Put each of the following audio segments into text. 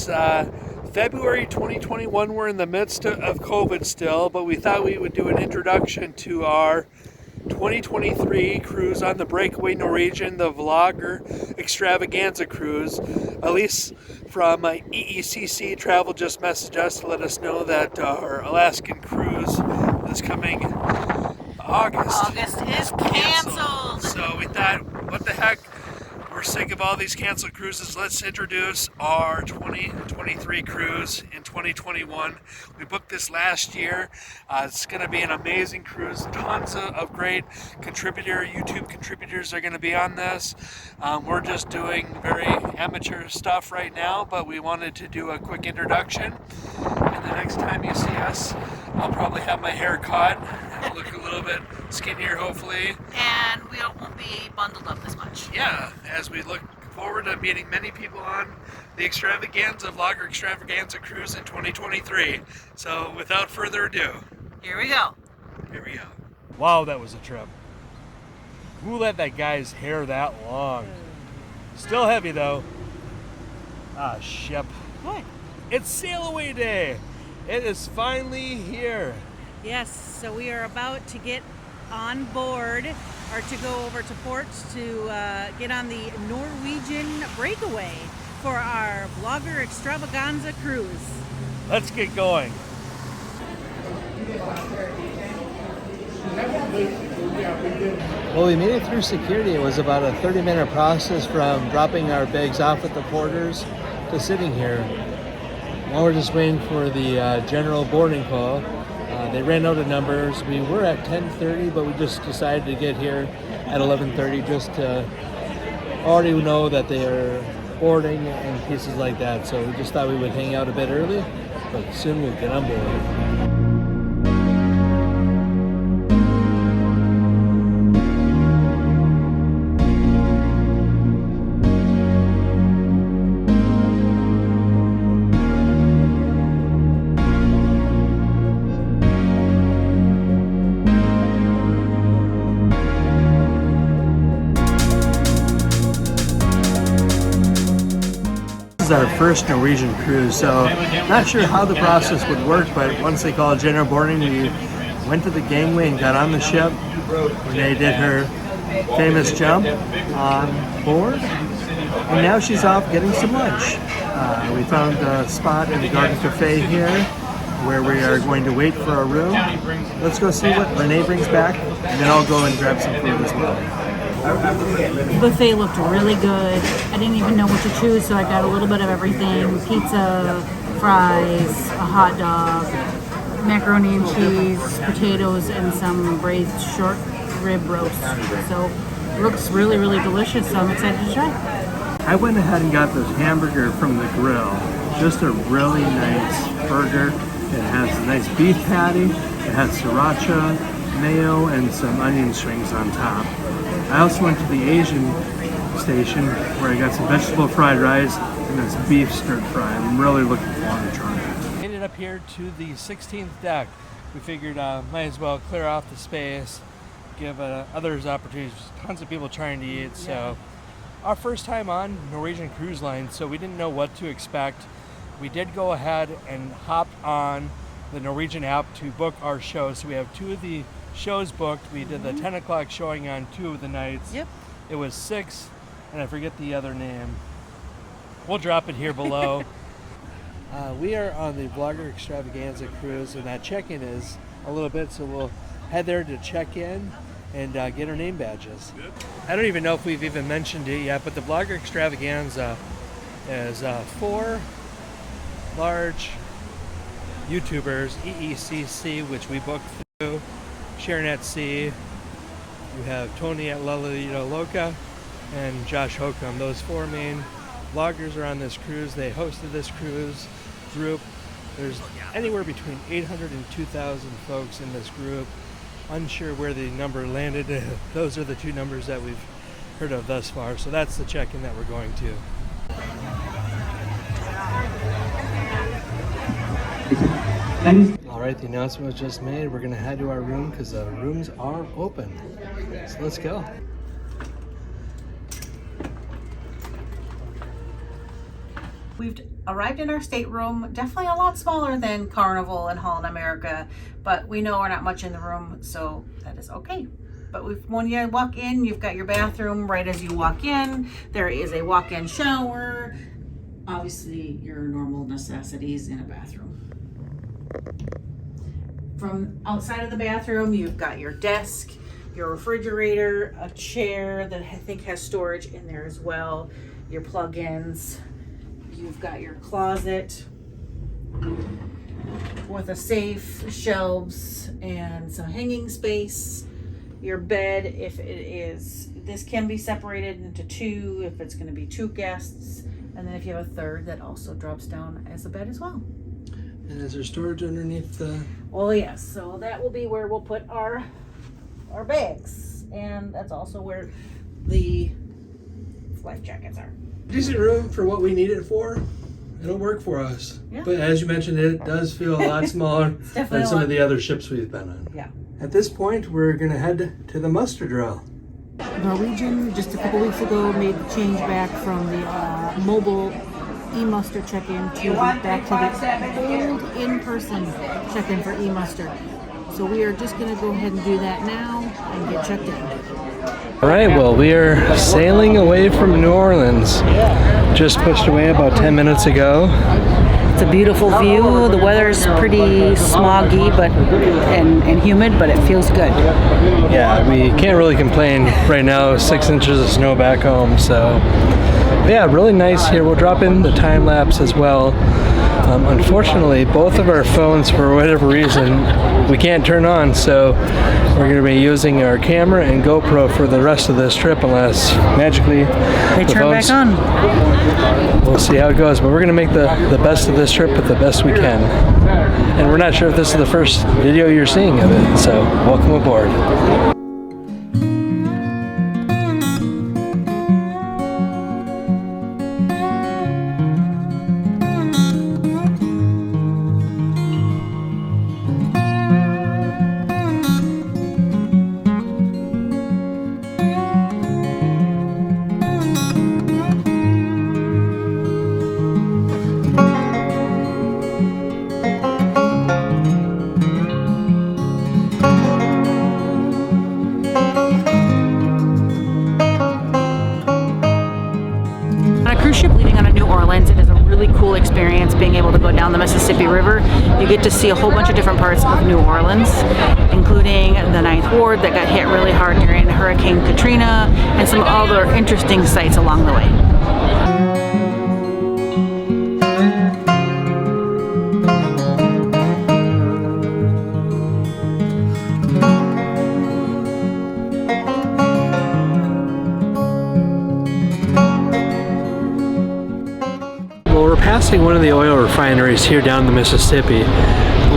February 2021. We're in the midst of COVID still, but we thought we would do an introduction to our 2023 cruise on the Breakaway Norwegian, the Vlogger Extravaganza cruise. Elise from EECC Travel just messaged us to let us know that our Alaskan cruise is coming August. August is canceled. So we thought, what the heck? We're sick of all these canceled cruises. Let's introduce our 2023 cruise in 2021. We booked this last year. It's going to be an amazing cruise. Tons of great YouTube contributors are going to be on this. We're just doing very amateur stuff right now, but we wanted to do a quick introduction. And the next time you see us, I'll probably have my hair cut. I'll look a little bit skinnier, hopefully. And we won't be bundled up as much. Yeah, as we look forward to meeting many people on the Extravaganza, Vlogger Extravaganza cruise in 2023. So without further ado, here we go. Here we go. Wow, that was a trip. Who let that guy's hair that long? Still heavy though. Ah, ship. What? It's sail away day. It is finally here. Yes, so we are about to get on board or to go over to port to get on the Norwegian Breakaway for our Vlogger Extravaganza cruise. Let's get going. Well, we made it through security. It was about a 30-minute process from dropping our bags off at the porters to sitting here. Now we're just waiting for the general boarding call. They ran out of numbers. We were at 10:30, but we just decided to get here at 11:30 just to already know that they are boarding and pieces like that. So we just thought we would hang out a bit early, but soon we'll get on board. This is our first Norwegian cruise, so not sure how the process would work, but once they called general boarding, we went to the gangway and got on the ship. Renee did her famous jump on board, and now she's off getting some lunch. We found a spot in the Garden Cafe here where we are going to wait for our room. Let's go see what Renee brings back, and then I'll go and grab some food as well. The buffet looked really good. I didn't even know what to choose, so I got a little bit of everything. Pizza, fries, a hot dog, macaroni and cheese, potatoes, and some braised short rib roast. So it looks really, really delicious, so I'm excited to try. I went ahead and got this hamburger from the grill. Just a really nice burger. It has a nice beef patty. It has sriracha, mayo, and some onion strings on top. I also went to the Asian station where I got some vegetable fried rice and this beef stir fry. I'm really looking forward to trying it. Made it up here to the 16th deck. We figured might as well clear off the space, give others opportunities. Tons of people trying to eat. So our first time on Norwegian Cruise Line, so we didn't know what to expect. We did go ahead and hop on the Norwegian app to book our shows. So we have two of the shows booked. We did the 10 o'clock showing on 2 of the nights. Yep. It was 6, and I forget the other name. We'll drop it here below. We are on the Vlogger Extravaganza cruise, and that check-in is a little bit, so we'll head there to check in and get our name badges. I don't even know if we've even mentioned it yet, but the Vlogger Extravaganza is 4 large YouTubers, EECC, which we booked through, Sharon at Sea, you have Tony at Lalita Loca, and Josh Hokum. Those 4 main vloggers are on this cruise. They hosted this cruise group. There's anywhere between 800 and 2,000 folks in this group. Unsure where the number landed. Those are the 2 numbers that we've heard of thus far. So that's the check-in that we're going to. All right, the announcement was just made. We're gonna head to our room because the rooms are open. So let's go. We've arrived in our stateroom, definitely a lot smaller than Carnival and Holland America, but we know we're not much in the room, so that is okay. But when you walk in, you've got your bathroom right as you walk in. There is a walk-in shower. Obviously, your normal necessities in a bathroom. From outside of the bathroom, you've got your desk, your refrigerator, a chair that I think has storage in there as well, your plug-ins. You've got your closet with a safe, shelves, and some hanging space. Your bed, if it is, this can be separated into two if it's going to be 2 guests, and then if you have a third, that also drops down as a bed as well. And is there storage underneath the... Well, yes, so that will be where we'll put our bags, and that's also where the life jackets are. Decent room for what we need it for. It'll work for us. Yeah. But as you mentioned, it does feel a lot smaller definitely than some a lot. of the other ships we've been on. Yeah. At this point, we're going to head to the muster drill. Norwegian just a couple weeks ago made the change back from the mobile e-muster check-in to back to the old in-person check-in for e-muster. So we are just going to go ahead and do that now and get checked in. All right, well, we are sailing away from New Orleans. Just pushed away about 10 minutes ago. It's a beautiful view. The weather's pretty smoggy and humid, but it feels good. Yeah, we can't really complain right now. 6 inches of snow back home, so yeah, really nice here. We'll drop in the time lapse as well. Unfortunately, both of our phones, for whatever reason, we can't turn on, so we're going to be using our camera and GoPro for the rest of this trip unless magically They turn back on. We'll see how it goes, but we're going to make the best of this trip with the best we can. And we're not sure if this is the first video you're seeing of it, so welcome aboard. Experience being able to go down the Mississippi River. You get to see a whole bunch of different parts of New Orleans, including the Ninth Ward that got hit really hard during Hurricane Katrina, and some other interesting sights along the way. Passing one of the oil refineries here down the Mississippi.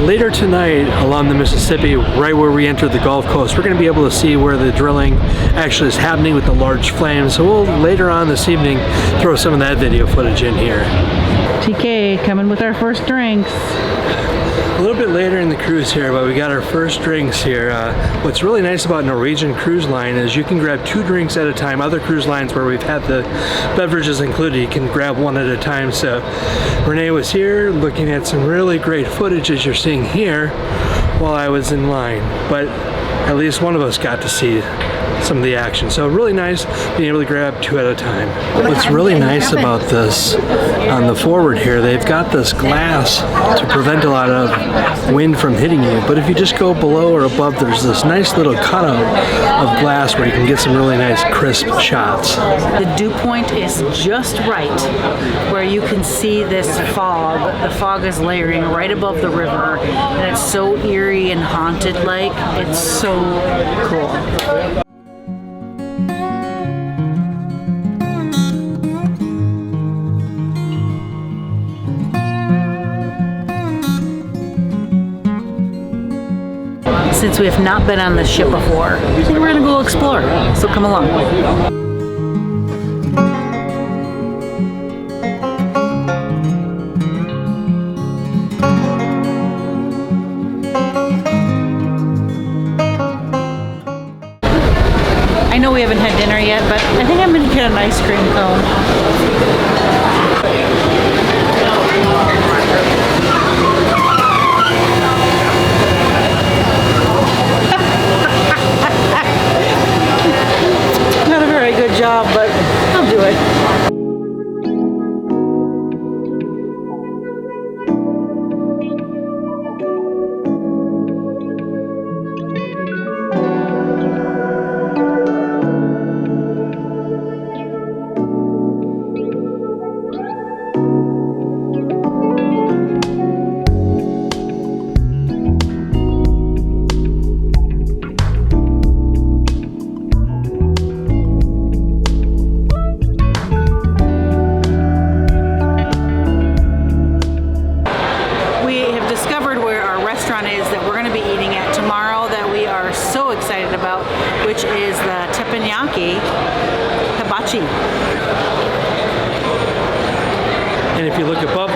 Later tonight along the Mississippi, right where we enter the Gulf Coast, we're going to be able to see where the drilling actually is happening with the large flames. So we'll later on this evening throw some of that video footage in here. TK coming with our first drinks. A little bit later in the cruise here, but we got our first drinks here. What's really nice about Norwegian Cruise Line is you can grab 2 drinks at a time. Other cruise lines where we've had the beverages included, you can grab 1 at a time. So Renee was here looking at some really great footage as you're seeing here while I was in line. But at least one of us got to see some of the action. So really nice being able to grab 2 at a time. What's really nice about this on the forward here, they've got this glass to prevent a lot of wind from hitting you. But if you just go below or above, there's this nice little cutout of glass where you can get some really nice crisp shots. The dew point is just right where you can see this fog. The fog is layering right above the river, and it's so eerie and haunted like. It's so cool. Since we have not been on this ship before, I think we're gonna go explore, so come along. I know we haven't had dinner yet, but I think I'm gonna get an ice cream cone.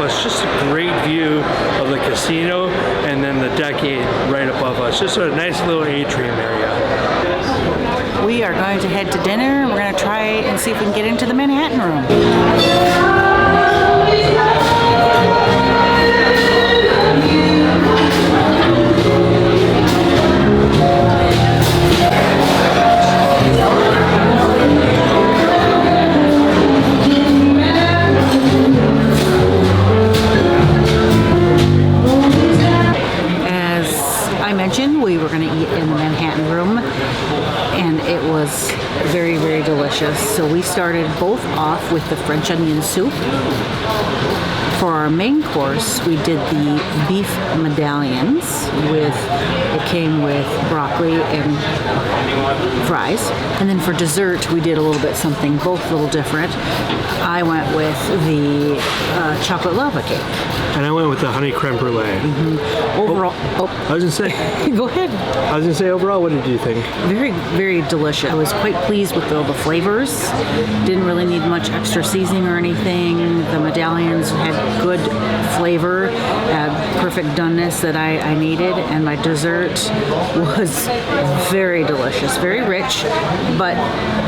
us. Just a great view of the casino and then the decade right above us. Just a nice little atrium area. We are going to head to dinner. We're going to try and see if we can get into the Manhattan room. We were going to eat in the Manhattan room, and it was very, very delicious. So we started both off with the French onion soup. For our main course, we did the beef medallions it came with broccoli and fries. And then for dessert, we did a little bit something both a little different. I went with the chocolate lava cake. And I went with the honey creme brulee. Overall, I was gonna say. Go ahead. I was gonna say overall, what did you think? Very, very delicious. I was quite pleased with all the flavors. Didn't really need much extra seasoning or anything. The medallions had good flavor, perfect doneness that I needed, and my dessert was very delicious, very rich, but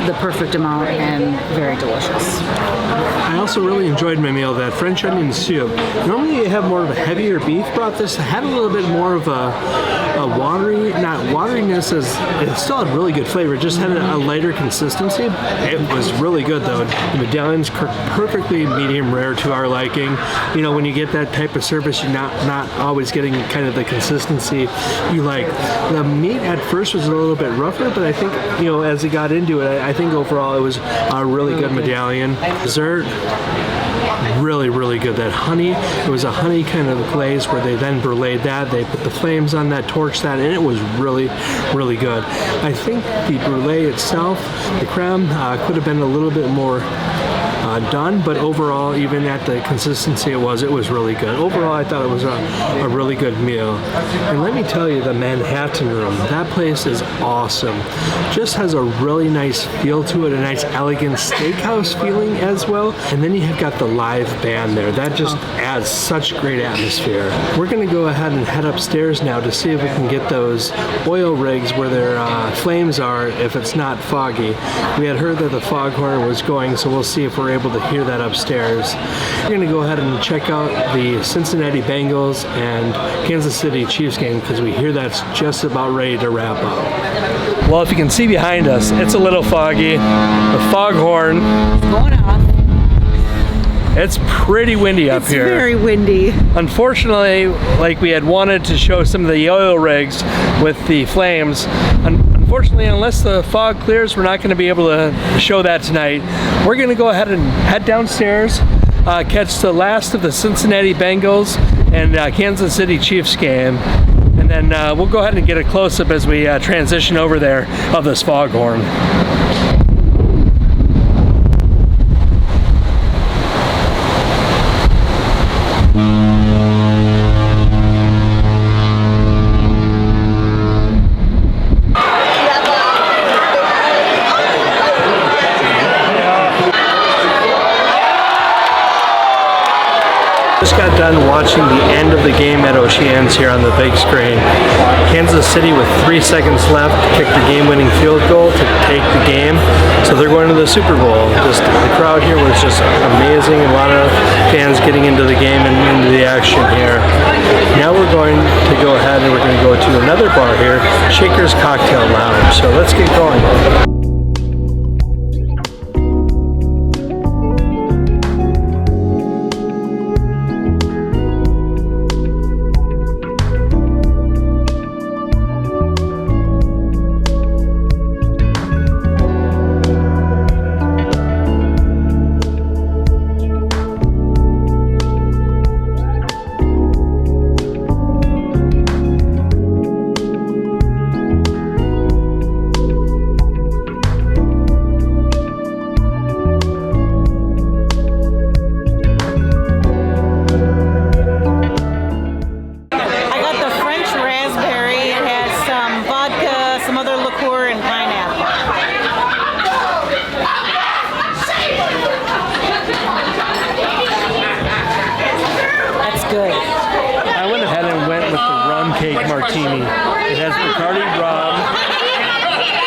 the perfect amount and very delicious. I also really enjoyed my meal, that French onion soup. Normally you have more of a heavier beef broth. This had a little bit more of a watery, not wateriness, as it still had really good flavor, it just had a lighter consistency. It was really good though. The medallions perfectly medium rare to our liking. You know, when you get that type of service, you're not always getting kind of the consistency you like. The meat at first was a little bit rougher, but I think, you know, as it got into it, I think overall it was a really good medallion. Dessert, really, really good. That honey, it was a honey kind of glaze where they then bruleed that. They put the flames on that, torched that, and it was really, really good. I think the brulee itself, the creme, could have been a little bit more done, but overall, even at the consistency it was really good. Overall, I thought it was a really good meal. And let me tell you, the Manhattan room, that place is awesome. Just has a really nice feel to it, a nice elegant steakhouse feeling as well. And then you have got the live band there. That just adds such great atmosphere. We're going to go ahead and head upstairs now to see if we can get those oil rigs where their flames are if it's not foggy. We had heard that the foghorn was going, so we'll see if we're able to hear that upstairs. We're going to go ahead and check out the Cincinnati Bengals and Kansas City Chiefs game because we hear that's just about ready to wrap up. Well, if you can see behind us, it's a little foggy. The foghorn Going off. It's pretty windy up here. It's very windy. Unfortunately, like we had wanted to show some of the oil rigs with the flames, unfortunately, unless the fog clears, we're not going to be able to show that tonight. We're going to go ahead and head downstairs, catch the last of the Cincinnati Bengals and Kansas City Chiefs game, and then we'll go ahead and get a close-up as we transition over there of this foghorn. Just got done watching the end of the game at Oceans here on the big screen. Kansas City with 3 seconds left kicked the game-winning field goal to take the game. So they're going to the Super Bowl. Just the crowd here was just amazing. A lot of fans getting into the game and into the action here. Now we're going to go ahead and we're going to go to another bar here, Shaker's Cocktail Lounge. So let's get going. martini. It has Bacardi rum,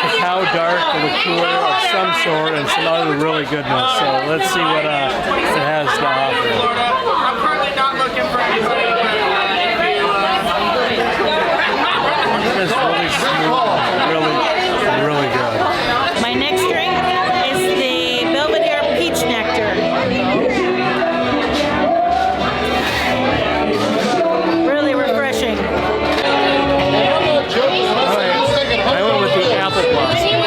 cacao dark, a liqueur of some sort, and some other really goodness. So let's see what it has to offer. I'm currently not looking for anybody. It is really smooth, really good. My next drink is the Belvedere Peach Nectar. Really refreshing. I went with the apple blossom.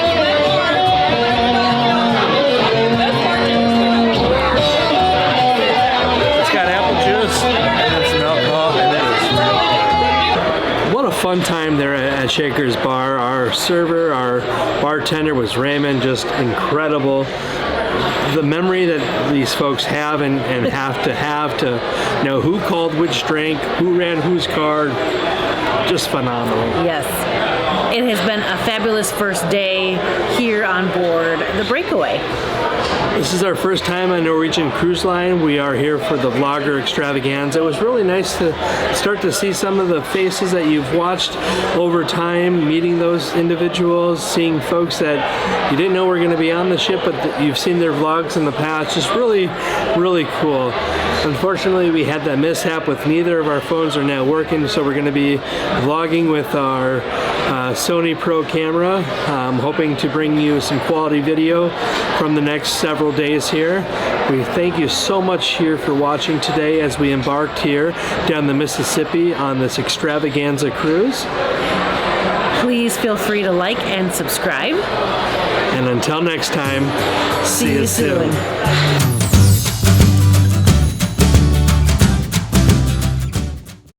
It's got apple juice and then some alcohol, and it is. What a fun time there at Shaker's Bar. Our server, our bartender was Raymond, just incredible. The memory that these folks have and have to know who called which drink, who ran whose card, just phenomenal. Yes. It has been a fabulous first day here on board the Breakaway. This is our first time on Norwegian Cruise Line. We are here for the Vlogger Extravaganza. It was really nice to start to see some of the faces that you've watched over time, meeting those individuals, seeing folks that you didn't know were going to be on the ship, but you've seen their vlogs in the past. Just really cool. Unfortunately, we had that mishap with neither of our phones are now working, so we're going to be vlogging with our Sony Pro camera. Hoping to bring you some quality video from the next several days here. We thank you so much here for watching today as we embarked here down the Mississippi on this Extravaganza cruise. Please feel free to like and subscribe. And until next time, See you soon.